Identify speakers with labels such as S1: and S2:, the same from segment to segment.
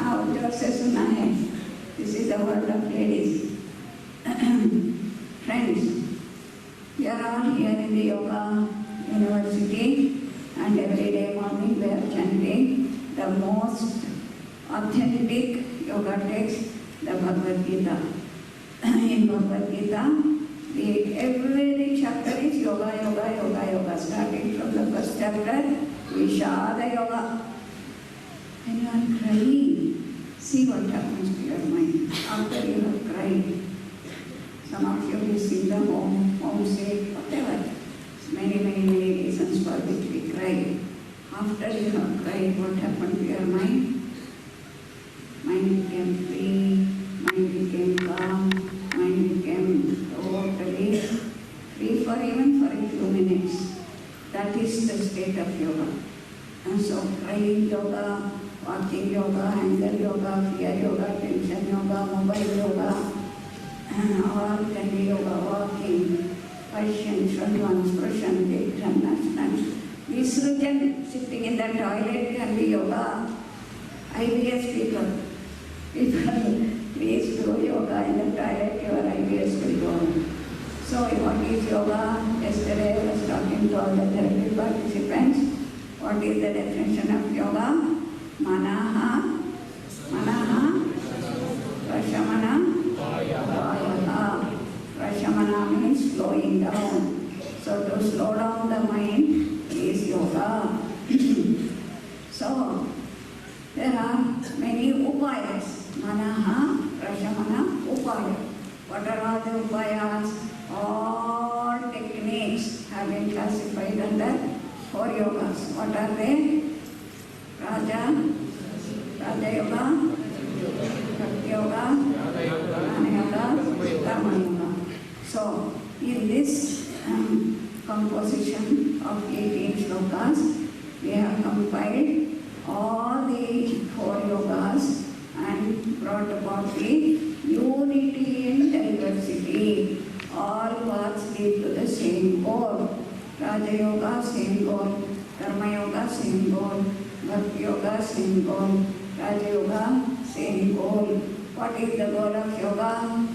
S1: outdoor se suna hai. This is the world of ladies. Friends, we are all here in the yoga university, and every day morning we are chanting the most authentic yoga text, the Bhagavad Gita. In Bhagavad Gita, every chapter is yoga, yoga, yoga, yoga. Starting from the first chapter, Vishada Yoga. When you are crying, see what happens to your mind after you have cried. Some of you will sing the homesick, whatever. Many reasons for which we cry. After you have cried, what happened to your mind? Mind became free, mind became calm, mind became totally free for even for a few minutes. That is the state of yoga. And so crying yoga, walking yoga, anger yoga, fear yoga, tension yoga, mobile yoga, all can be yoga, walking, Passion, Shradvan, Sprashan, Dekhan, Nashnan. Visrujan, sitting in the toilet can be yoga. IBS people, please do yoga in the toilet, your IBS will go. So what is yoga? Yesterday I was talking to all the therapy participants. What is the definition of yoga? Manaha, Rashamana, Vayaha. Rashamana means slowing down. So to slow down the mind is yoga. So there are many upayas. Manaha, Rashamana, upaya. What are all the upayas? All techniques have been classified under 4 yogas. What are they? Raja Yoga, Bhakti Yoga, Jnana Yoga, Karma Yoga. So, in this composition of 18 shlokas, we have compiled all the 4 yogas and brought about the unity in diversity. All paths lead to the same goal. Raja Yoga, same goal. Karma Yoga, same goal. Bhakti Yoga, same goal. Raja Yoga, same goal. What is the goal of yoga?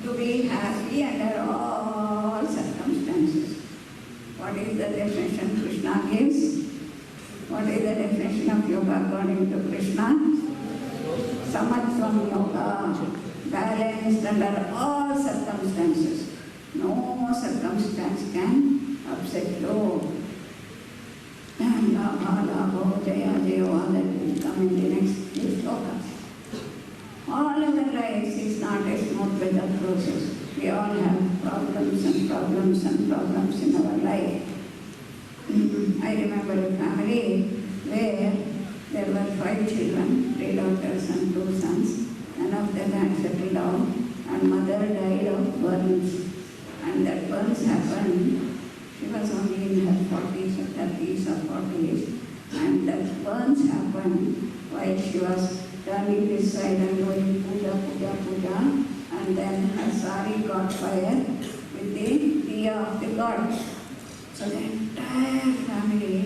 S1: To be happy under all circumstances. What is the definition Krishna gives? What is the definition of yoga according to Krishna? Samatvam Yoga. Balanced under all circumstances. No circumstance can upset you. Labha, Jaya, all that will come in the next few shlokas. All our lives is not a smooth weather process. We all have problems in our life. I remember a family where there were 5 children, 3 daughters and 2 sons. None of them had settled down, and mother died of burns. And that burns happened, she was only in her 40s or 30s or 40s. And that burns happened while she was turning this side and doing puja. And then her sari got fire with the diya of the god. So the entire family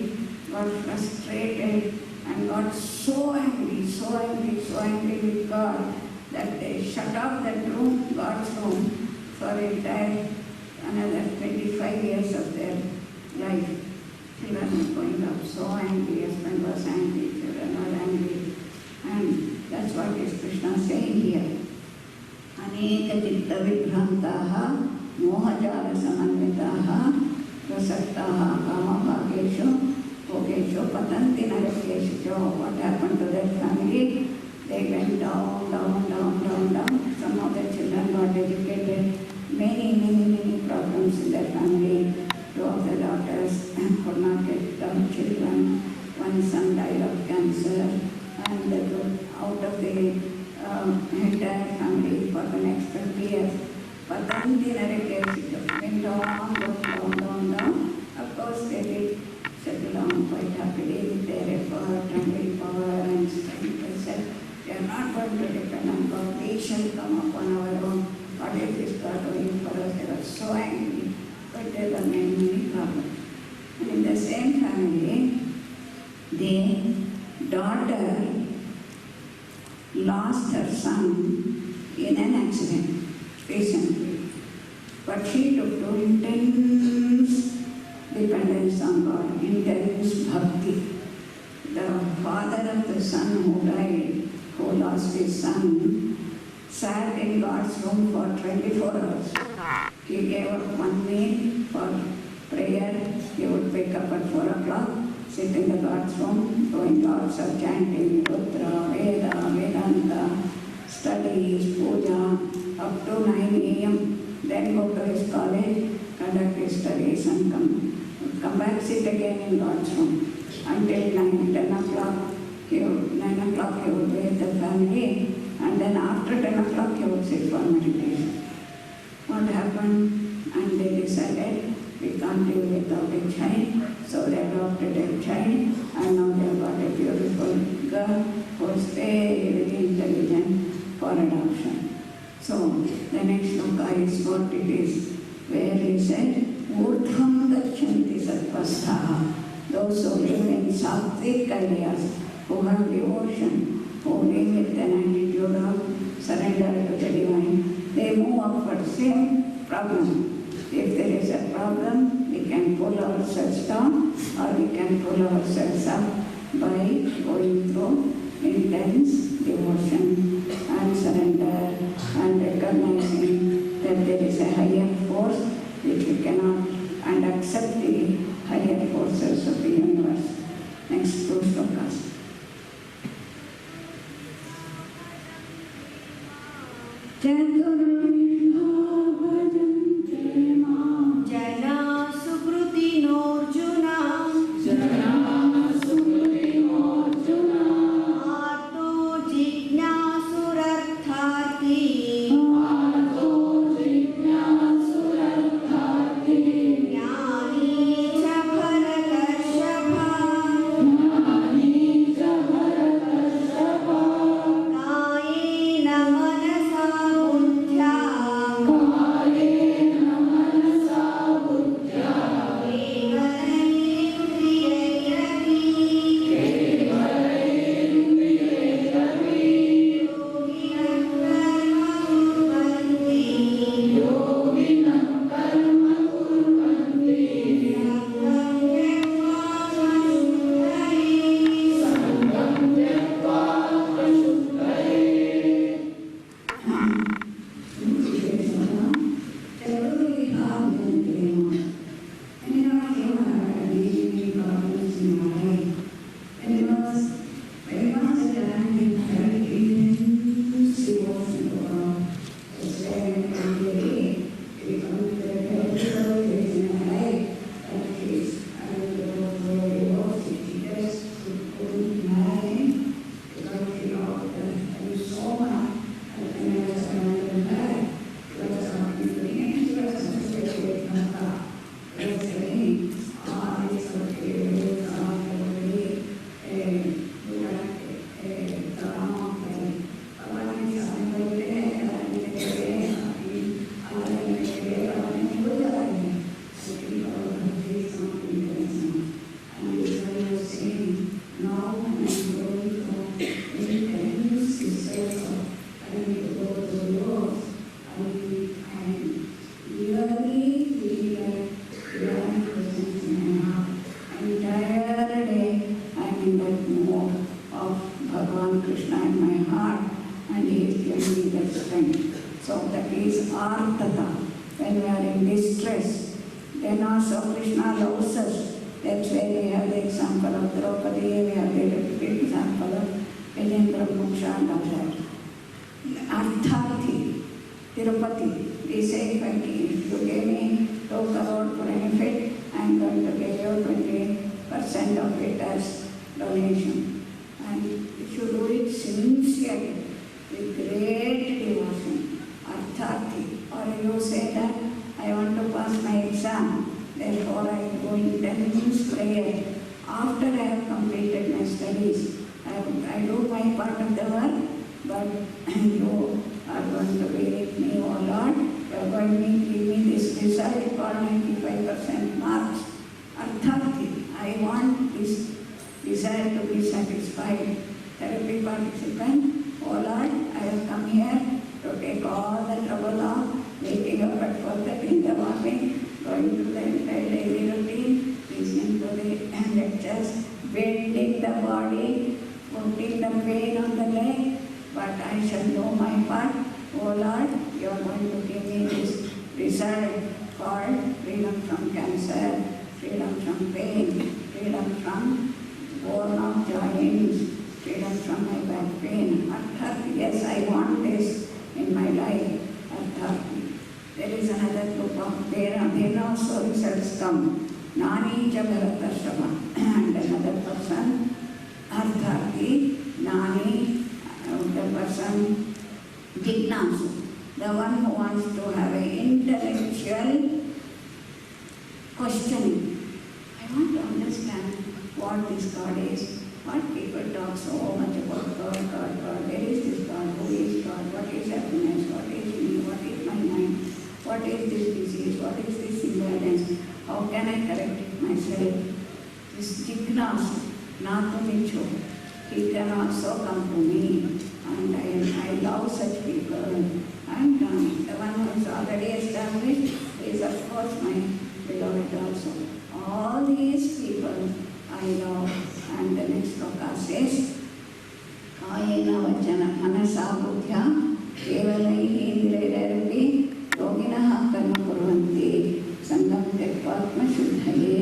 S1: got frustrated and got so angry with God that they shut off that room, God's room, for another 25 years of their life. Children were going up so angry, husband was angry, children were angry. And that's what is Krishna saying here. Aneka chitta vibhrantaha mohajala samanvitaha prasaktaha kamabhageshu bhogeshu patanti narakeshu. What happened to their family? They went down. Some of the children got educated. Many problems in their family. 2 of the daughters could not get children. One son died of cancer. And they were out of the entire family for the next 50 years. Patanti narakeshu. Went down. Of course, they did settle down quite happily with their effort and willpower and strength. They said, we are not going to depend on God. We shall come upon our own. What is this God doing for us? They were so angry, but there were many problems. And in the same family, the daughter lost her son in an accident recently. But she took to intense dependence on God, intense bhakti. The father of the son who died, who lost his son, sat in God's room for 24 hours. He gave up one meal for prayer. He would wake up at 4 o'clock, sit in the God's room, doing lots of chanting, Rudra, Veda, Vedanta, studies, puja, up to 9 a.m. Then go to his college, conduct his studies and come back, sit again in God's room until 10 o'clock. 9 o'clock he would wake the family, and then after 10 o'clock he would sit for meditation. What happened? And they decided we can't live without a child, so they adopted a child, and now they have got a beautiful girl who is very, very intelligent for adoption. So the next shloka is what it is, where he said, Urdhvam gachanti sattvastaha, those who live in sattvic ideas, who have devotion, who live with an attitude of surrender to the divine, they move upward. Same problem. If there is a problem, we can pull ourselves down or we can pull ourselves up by going through intense devotion and surrender and recognizing that there is a higher force which we cannot, and accept the higher forces of the universe. Next two shlokas.
S2: Jana Sukrutinorjuna Arto Jignasurarthati Jnani cha Bharatarshapha Kayena Manasa When we are in distress, then also Krishna loves us. That's where we have the example of Draupadi, we have the example of Vijayendra Moksha and all that. Arthati, Tirupati, we say, if you gave me 2 crore for benefit, I am going to give you 20% of it as donation. And if you do it sincerely, with great devotion, Arthati, or you say that I want to pass my exam, therefore I go intense prayer. After I have completed my studies, I do my part of the work, but you are going to be with me, O Lord. You are going to give me this result for 95% marks. Arthati, I want this desire to be satisfied. Therapy participant,
S1: Oh Lord, I have come here to take all the trouble of waking up at 4:30 in the morning, going through the entire daily routine, listening to the lectures, bending the body, putting the pain on the leg, but I shall do my part. Oh Lord, you are going to give me this result called freedom from cancer, freedom from pain, freedom from worn-out joints, freedom from my back pain. Arthat, yes, I want this in my life. Arthat. There is another group of then also results come. Nani cha Bharatashrama. And another person, Arthati, Nani, the person, Jignasu, the one who wants to have an intellectual questioning. I want to understand what this God is. What people talk so much about God, God, God. Where is this God? Who is God? What is happiness? What is me? What is my mind? What is this disease? What is this imbalance? How can I correct myself? This Jignasu, Natunicho, he can also come to me. And I love such people. And the one who is already established is of course my beloved also. All these people I love. And the next sloka says, Kayena vachana manasa buddhya kevalaihi indriyaihi yoginaha karma kurvanti sangam tyakva atma shuddhaye.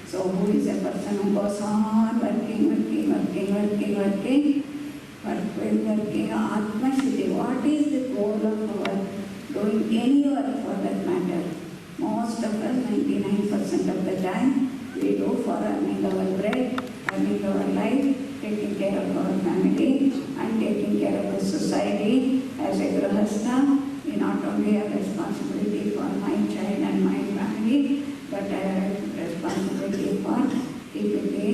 S1: So who is a person who goes on working Atma Shuddhi? What is the goal of our doing any work for that matter? Most of us, 99% of the time, we do for earning our bread, earning our life, taking care of our family and taking care of the society. As a grahastha, we not only have responsibility for my child and my family, but I have responsibility for keeping the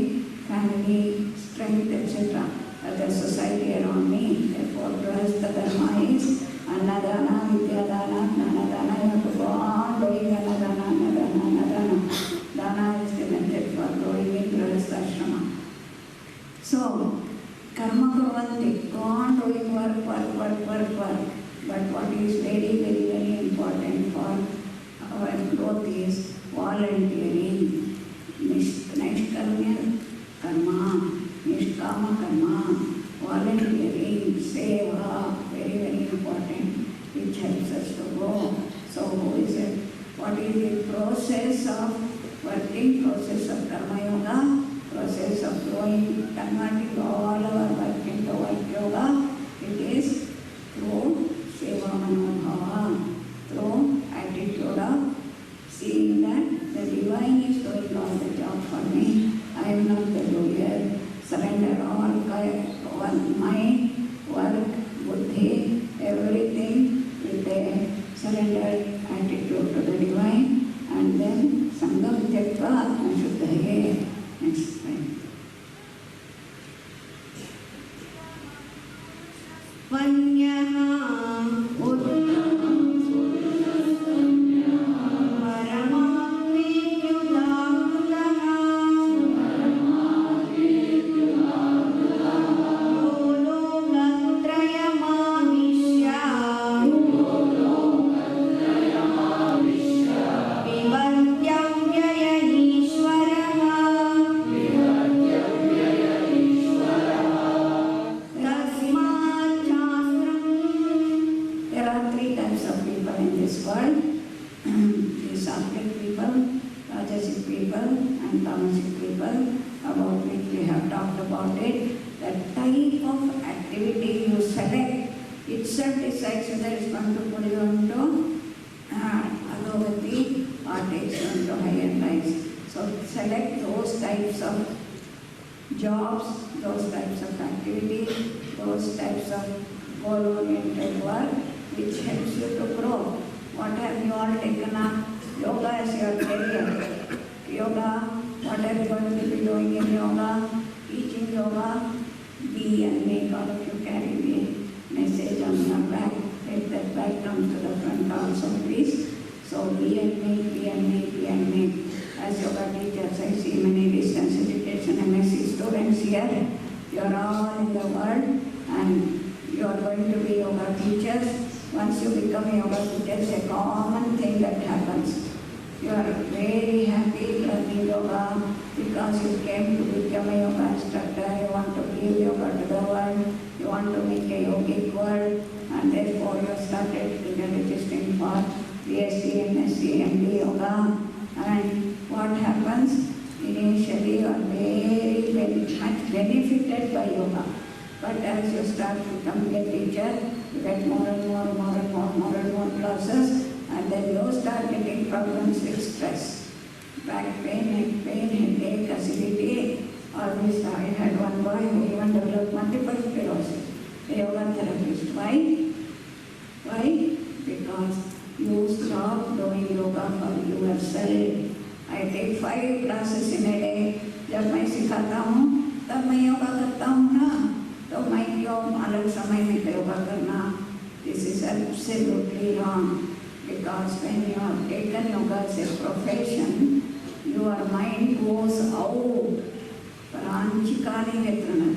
S1: family strength, etc. The society around me. Therefore, grahastha dharma is annadana, vidyadana, gnanadana. You have to go on doing annadana. Dana is the method for growing in grahastha ashrama. So, karma kurvanti, go on doing work. But what is very important for our growth is volunteering, nishkarmya karma, nishkama karma, volunteering, seva, very important, which helps us to grow. So who is it? What is the process of working, process of karma yoga, process of growing, converting all our work into work yoga? It is through seva manobhava, through attitude of seeing that the divine is doing all the job for me. I am not the doer. Surrender all mind, work, buddhi, everything with a surrendered attitude to the divine, and then sangam tyakva atma shuddhaye. Next slide. you are going to be yoga teachers. Once you become yoga teachers, a common thing that happens. You are very happy learning yoga because you came to become a yoga instructor. You want to give yoga to the world. You want to make a yogic world, and therefore you started registering for BSc, MSc, MD yoga. And what happens? Initially you are very much benefited by yoga. But as you start becoming a teacher, you get more and more classes, and then you start getting problems with stress. Back pain, neck pain, headache, acidity. Always I had one boy who even developed multiple sclerosis. A yoga therapist. Why? Because you stop doing yoga for yourself. I take 5 classes in a day. जब मैं सिखाता हूँ तब मैं योगा करता हूँ ना, तो मैं क्यों अलग समय में योगा करना? This is absolutely wrong, because when you have taken yoga as a profession, your mind goes out. Pranchikani vetrana.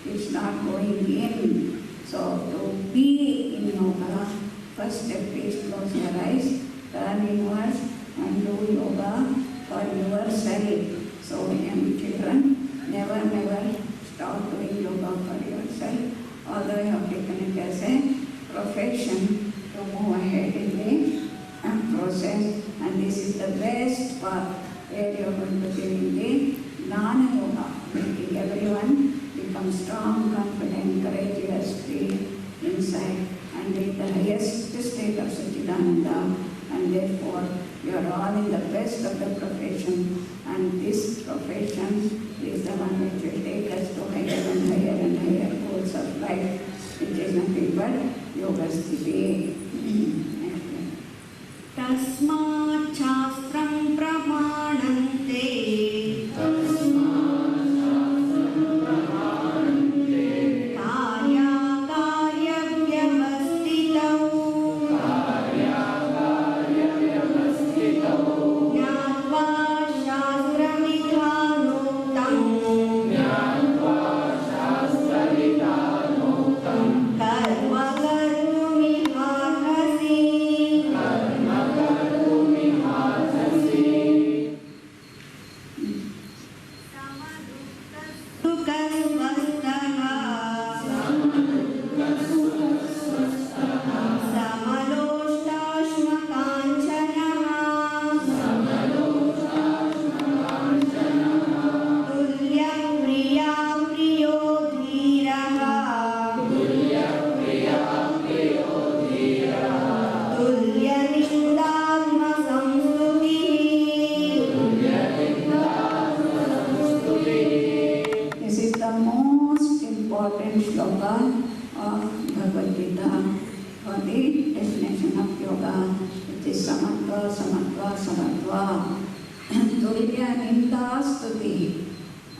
S1: It's not going in. So to be in yoga, first step is close your eyes, turn inwards and do yoga for yourself. So young children, never stop doing yoga for yourself, although you have taken it as a profession to move ahead in the process. And this is the best path where you are going to be in the Jnana Yoga, making everyone become strong, confident, courageous, free inside, and in the highest state of Satchidananda. And therefore, you are all in the best of the profession, and this profession is the one which will take us to higher and higher goals of life, which is nothing but yoga sthiti.
S3: Tasmat shastram pramanante.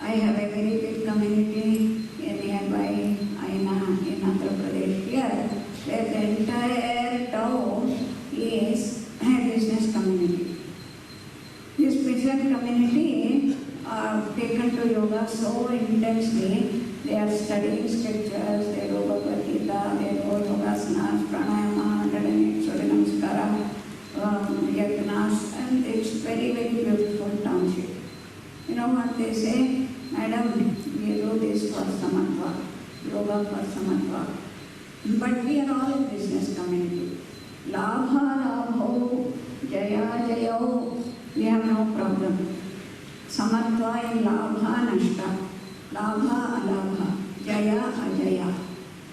S1: I have a very big community nearby Aina in Andhra Pradesh here, where the entire town is a business community. This business community are taken to yoga so intensely. They are studying scriptures, they do Bhagavad Gita, they do yogasanas, pranayama, 108 Surya Namaskara, yajnas, and it's very beautiful township. You know what they say? Madam, we do this for samatva, yoga for samatva. But we are all a business community. Labha, labho, jaya, jayo, we have no problem. Samatva in labha, nashta. Labha, alabha, jaya, ajaya.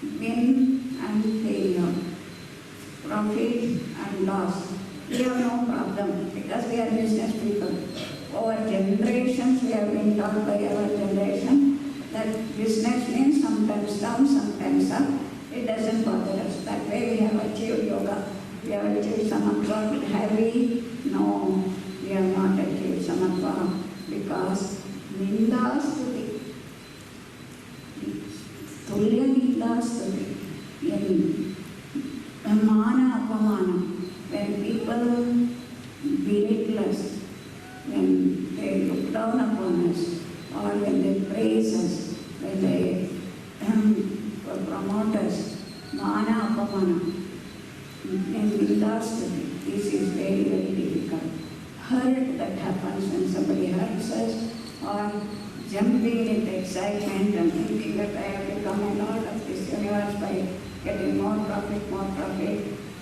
S1: Win and failure. Profit and loss. We have no problem because we are business people. Over generations we have been taught by our generation that business means sometimes down, sometimes up. It doesn't bother us. That way we have achieved yoga. We have achieved samatva. Have we? No, we have not achieved samatva because ninda stuti. Tulya ninda stuti. Mana apamana. When people belittle us, when they look down upon us, or when they praise us, when they promote us, mana apamana. Nindastati. This is very, very difficult. Hurt that happens when somebody hurts us, or jumping in excitement and thinking that I have become a lord of this universe by getting more profit,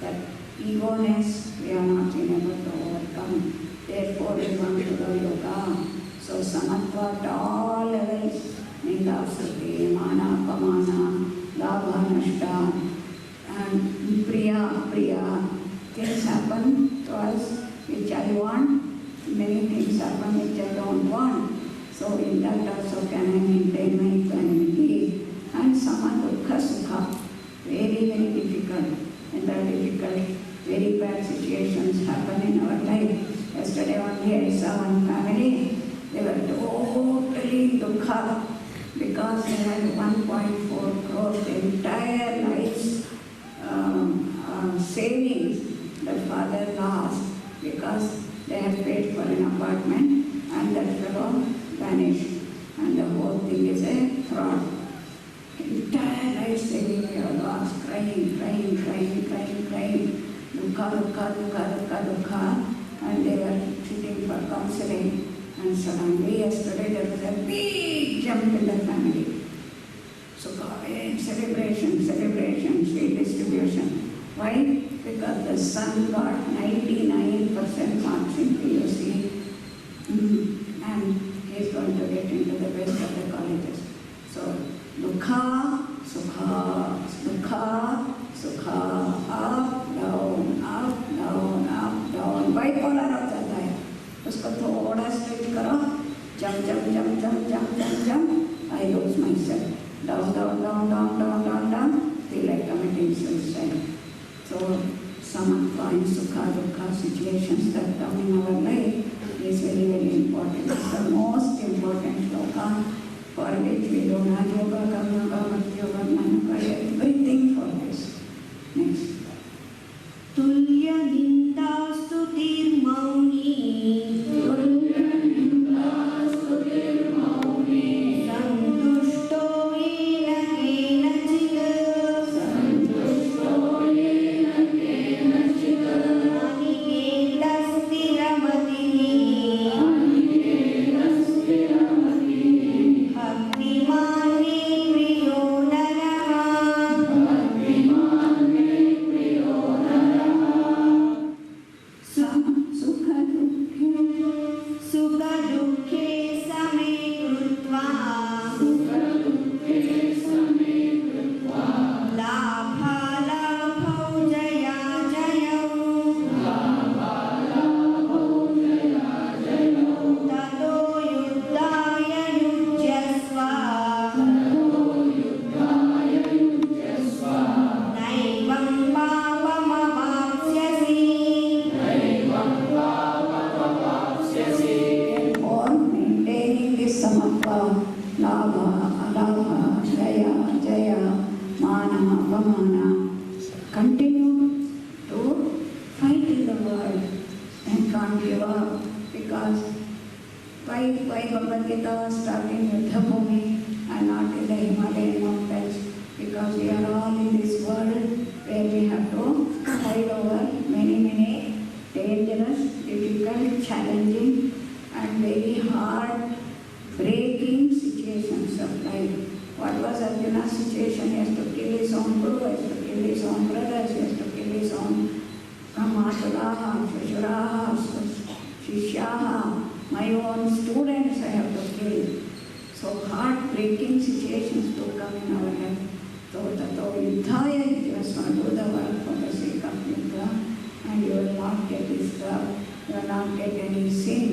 S1: that ego-ness we are not been able to overcome. Therefore, we want to do yoga. So, samatva at all levels, nindastati, mana, apamana, labha, nashta, and priya. Things happen to us which I want, many things happen which I don't want. So in that also can I maintain my equanimity. And sama dukkha sukha, very, very difficult. And the difficult, very bad situations happen in our life. Yesterday only I saw one family, they were totally in dukkha because they had 1.4 crores, the entire life's savings the father lost because they had paid for an apartment and that fellow vanished. And the whole thing is a fraud. Entire life saving we have lost, crying. Dukkha. And they were sitting for counseling. And suddenly yesterday there was a big jump in the family. So celebration, sweet distribution. Why? Because the son got 99% marks in PUC and he is going to get into the best of the colleges. So, dukkha, sukha, up, down, bipolar हो जाता है. उसको थोड़ा straight करो, jump, I lose myself. Down, feel like committing suicide. So, samatva and sukha, dukkha situations that come in our life is very, very important. It's the most important shloka for which we do Raja Yoga, Karma Yoga, Bhakti Yoga, Jnana Yoga, everything for this. Next.
S3: Tulya nindastu tirmauni santushto yena kenachid aniketa stiramatihi bhaktimani priyo naraha sukha dukkhe same krutva labha labhau jaya jayau tato yuddhaya yujyasva naivam bhavamavapsyasi.
S1: Therefore, maintaining this samatva, labha, alabha, jaya, mana, apamana, continue to fight in the world and can't give up. Because why Bhagavad Gita was starting Yuddha Bhumi and not in the Himalayan mountains? Because we are all in this world where we have to fight over many dangerous, difficult, challenging and very hard, breaking situations of life. What was Arjuna's situation? He has to kill his own guru, he has to kill his own brothers, he has to kill his own Brahmatulaha, Shashuraha, Shishyaha, my own students I have to kill. So heart-breaking situations to come in our life. So tato yuddhaya yujyasva, do the work for the sake of yuddha, and you will not get disturbed, you will not get any sin,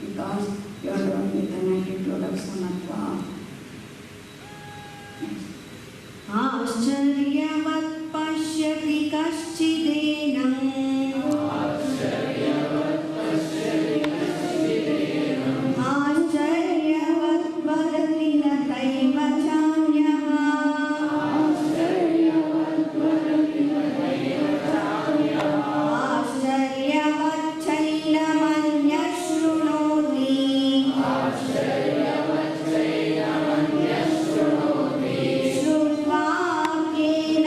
S1: because you are doing with an attitude of samatva.
S3: आश्चर्यवत् पश्यति कश्चिदेनम् आश्चर्यवत् वदति न तैव चान्यः आश्चर्यवच्चैनमन्यः शृणोति श्रुत्वा केन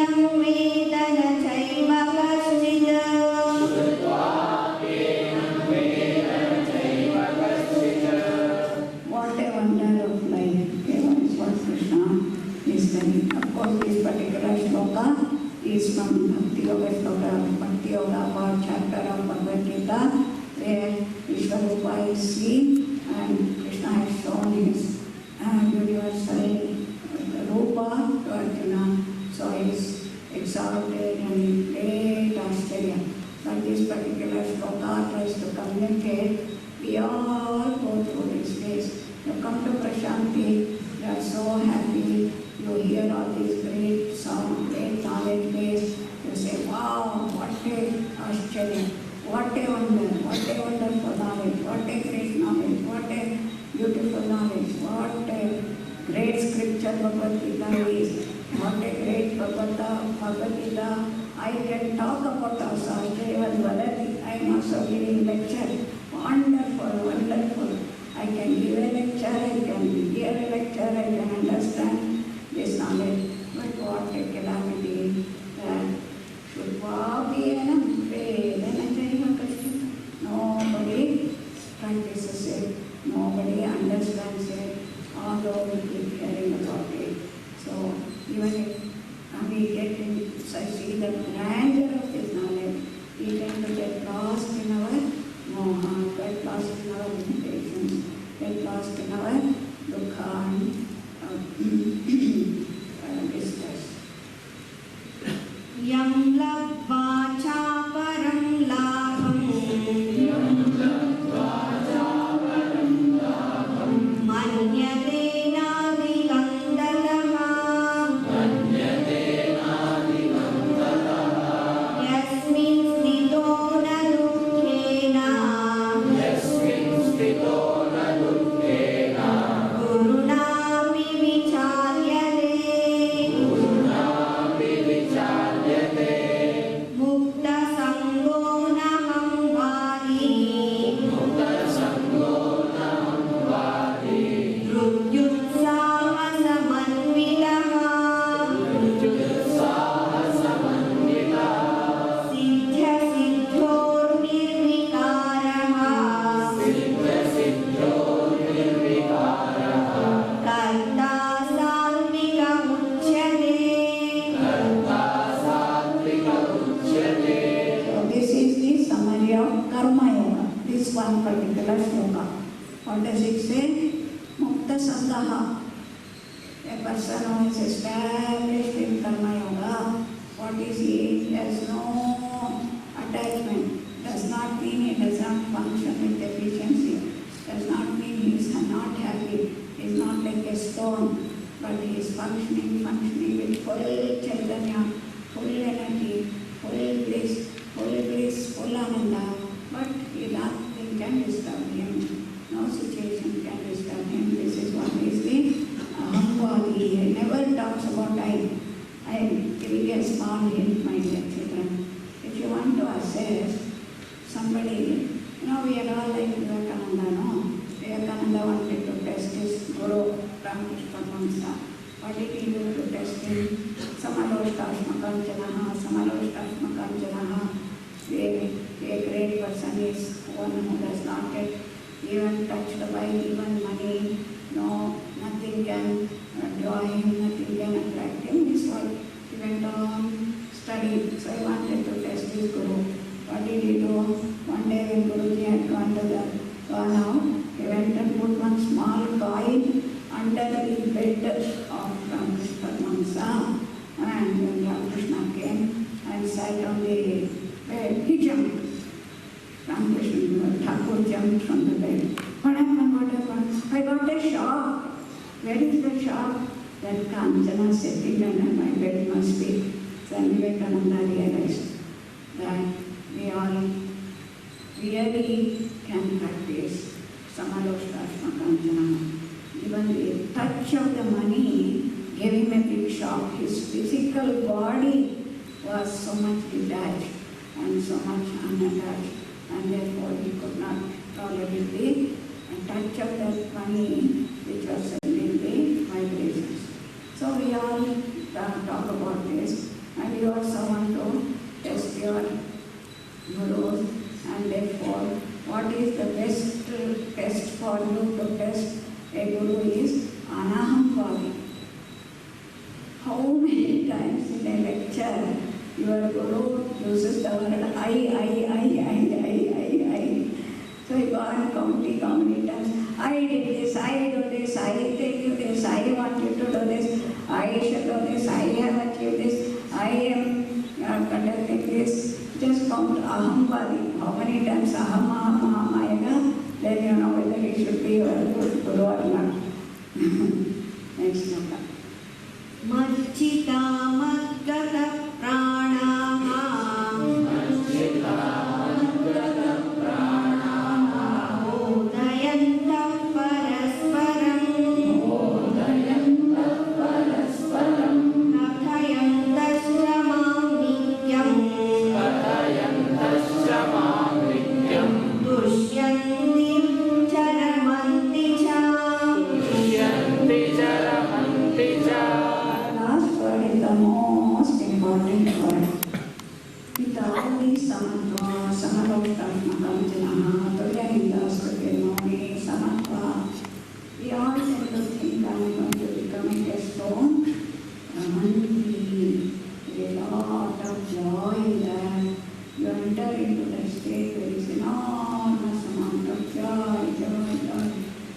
S1: are so happy. You hear all these great sound, great knowledge base. You say, wow, what a Australia, what a wonderful knowledge, what a great knowledge, what a beautiful knowledge, what a great scripture Bhagavad Gita is, what a great Bhagavad Gita. I can talk about us, Australia Valadi. I am also giving lecture. Wonderful. I can give a lecture, I can hear a lecture, I can understand this knowledge. But what a calamity that should nobody practices it, nobody understands it, although we keep hearing about it. So even if we get in, I see the grandeur of this knowledge, we tend to get lost in our moha, get lost in our limitations, get lost in our dukkha and distress.
S3: Yam labhva chaparam labham manyate nadigandalaha yasmin stito na dukkena gurunapi vicharyate mukta sango naham vadi drutyutsaha samanvitaha siddhya siddhor nirvikaraha karta satvika uchyate.
S1: So this is the summary of Karma Yoga, this one particular sloka. What does it say? Mukta Sangaha. A person who is established in Karma Yoga, what is he? He has no attachment. Does not mean he does not function with efficiency. Does not mean he is not happy. He is not like a stone, but he is functioning with full chaitanya, full energy, full bliss, full ananda. But nothing can disturb him. No situation can disturb him. This is what is the ahamvadi. He never talks about I. I am giving a small hint, my dear children. If you want to assess somebody, we are all like Vivekananda, no? Vivekananda wanted to test his Guru, Ramakrishna Paramahamsa. What did he do to test him? Samaloshtasmakanjanaha. A great person is one who does not get even touched by even money. No, nothing can draw him, nothing can attract him. This was, he went on studying. So he wanted to test his Guru. What did he do? One day when Guruji had gone out, he went and put one small coin under the bed of Ramakrishna Paramahamsa. And when Ramakrishna came and sat on the bed, he jumped. Ramakrishna Thakur jumped from the bed. What happened? I got a shock. Where is the shock? That Kanchana sitting under my bed must be. Then Vivekananda realized that we all really can practice Samaloshtasma Kanchana. Even the touch of the money gave him a big shock. His physical body was so much detached and so much unattached, and therefore he could not tolerate the touch of that money which was sending the vibrations. So we all talk about this, and you also want to test your gurus, and therefore what is the best test for you to test a guru is anahamvadi. How many times in a lecture your guru uses the word I. So you go on counting how many times. I did this, I do this, I tell you this, I want you to do this, I shall do this, I have achieved this, I am conducting this. Just count ahamvadi. How many times ahamaya, then you know whether he should be your good guru or not. Next sloka.
S3: मज्जिता मद्गत प्राणाः बोधयन्तः परस्परं कथयन्तश्च मां नित्यं तुष्यन्ति चरमन्ति च
S1: Last word is the most important word. With all these samadoktatmakam janaha, tulyahindastutirmoni, samatva, we all tend to think I'm going to become a stone. Ramanti, there is a lot of joy in that. You enter into that state where there is enormous amount of joy.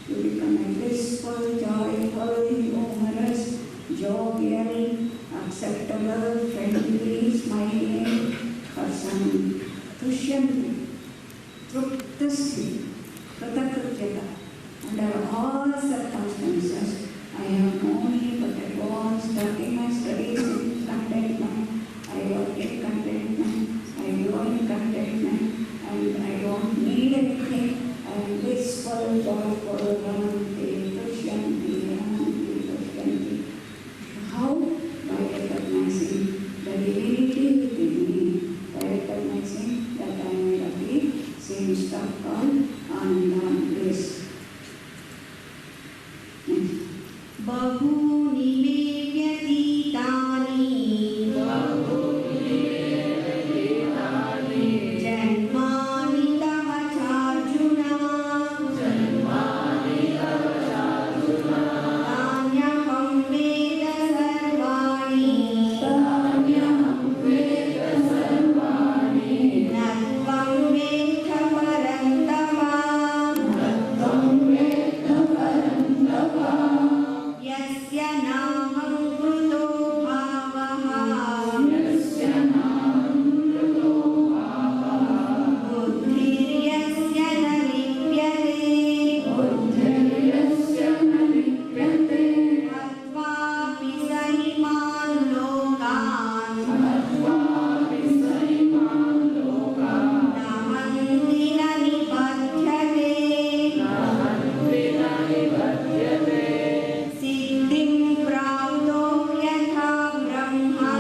S1: You become a blissful, joyful, humorous, jovial, acceptable, friendly, smiling person. Tushyanti, Truptasya, Pratakrutyata. Under all circumstances, I have no need but I go on starting my studies in contentment. I work in contentment. I grow in contentment. And I don't need anything. I am blissful, joyful, Ramanti, Tushyanti, Ramanti, Tushyanti. How? By recognizing the divinity within me, by recognizing that I am made of the same stuff called Ananda bliss. Next.
S3: बहूनि मे व्यतीतानि जन्मानि तव चार्जुन तान्यहं वेद सर्वाणि न त्वं वेत्थ परन्तप यस्य नाहं कृतो भावः बुद्धिर्यस्य न लिप्यते हत्वापि स इमान् लोकान् न हन्ति न निबध्यते सिद्धिं प्राप्तो यथा ब्रह्मा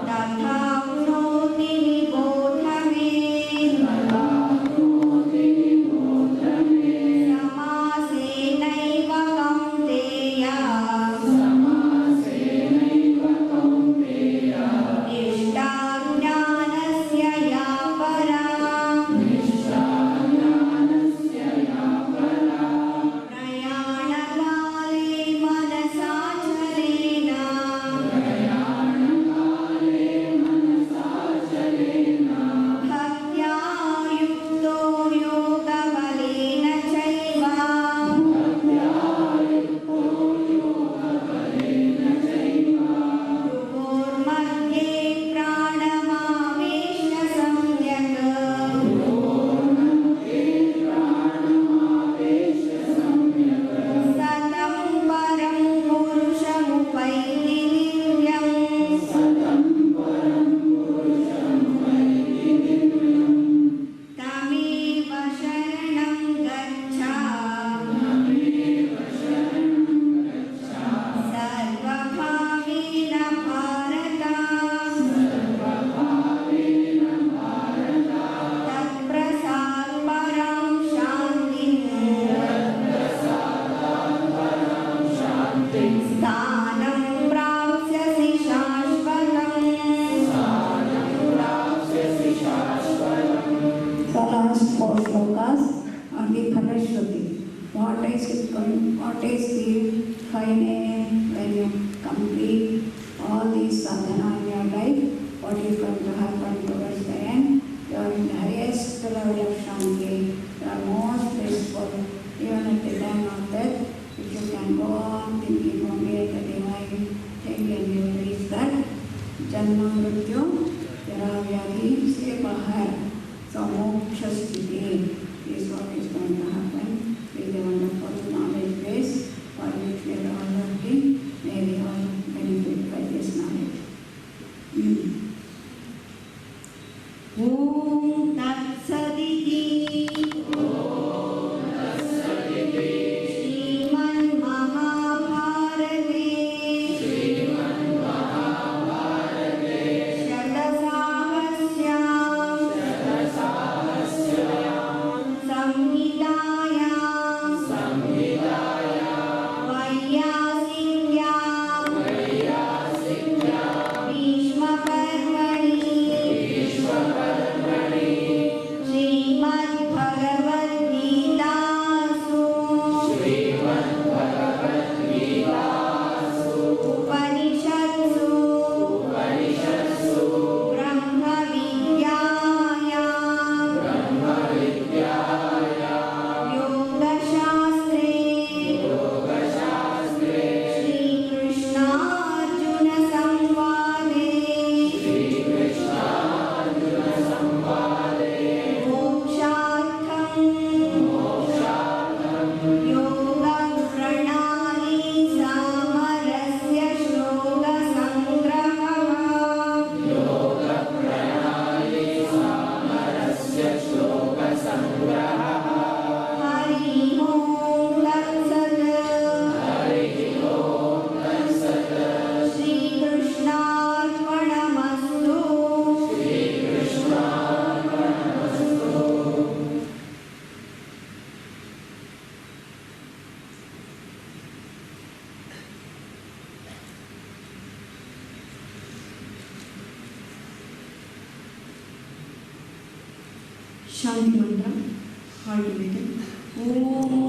S3: तथाप्नोति निबोध मे समासेनैव कौन्तेय निष्ठा ज्ञानस्य या परा प्रयाणकाले मनसाचलेन भक्त्या युक्तो योगबलेन चैव भ्रुवोर्मध्ये प्राणमावेश्य सम्यक् सतं परं पुरुषमुपैति दिव्यम् तमेव शरणं गच्छ सर्वभावेन भारत तत्प्रसादात् परां शान्तिं स्थानं प्राप्स्यसि शाश्वतम्
S1: The last four slokas are the Phalashruti. What is the final when you complete all these sadhana in your life? What is going to happen towards the end? You are in the highest level of Shanti. You are most blissful. Even at the time of death, if you can go on thinking only at the divine thing and you will reach that. Janma Mrityu, Jara Vyadhi se bahar. So moksha sthiti is what is going to happen.
S3: शांति मंत्र heart beating ओम